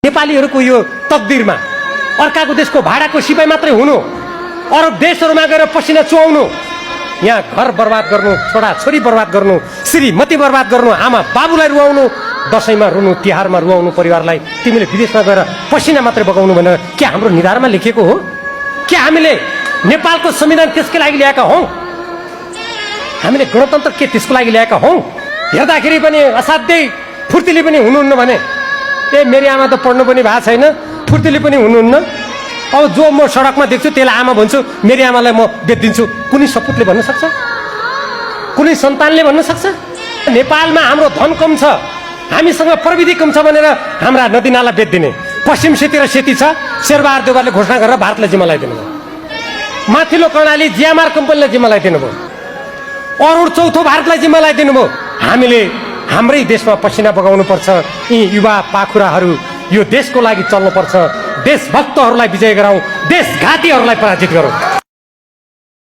नेपालीहरूको यो तकदिरमा अर्काको देशको भाडाको सिपाही मात्रै हुनु, अरब देशहरूमा गएर पसिना चुहाउनु, यहाँ घर बर्बाद गर्नु, छोरा छोरी बर्बाद गर्नु, श्रीमती बर्बाद गर्नु, आमा बाबुलाई रुवाउनु, दसैँमा रुनु, तिहारमा रुवाउनु परिवारलाई, तिमीले विदेशमा गएर पसिना मात्रै बगाउनु भनेर के हाम्रो निधारमा लेखिएको हो? के हामीले नेपालको संविधान त्यसकै लागि ल्याएका हौँ? हामीले गणतन्त्र के त्यसको लागि ल्याएका हौँ? हेर्दाखेरि पनि असाध्यै फुर्तिली पनि हुनुहुन्न भने मेरी आमा त पढ्नु पनि भएको छैन, फुर्तिली पनि हुनुहुन्न। अब जो म सडकमा देख्छु त्यसलाई आमा भन्छु, मेरी आमालाई म बेचिदिन्छु। कुनै सपुतले भन्न सक्छ? कुनै सन्तानले भन्न सक्छ? नेपालमा हाम्रो धन कम छ, हामीसँग प्रविधि कम छ भनेर हाम्रा नदीनाला बेचिदिने, पश्चिम सेती र सेती छ, शेरबहादुर देउवाले घोषणा गरेर भारतलाई जिम्मा लगाइदिनु भयो, माथिल्लो कर्णाली जियामार कम्पनीलाई जिम्मा लगाइदिनु भयो, अरुण चौथो भारतलाई जिम्मा लगाइदिनु भयो। हामीले हाम्रै देशमा पसिना बगाउनु पर्छ। यी युवा पाखुराहरू यो देशको लागि चल्नुपर्छ। देशभक्तहरूलाई विजय गराउँ, देशघातीहरूलाई पराजित गरौँ।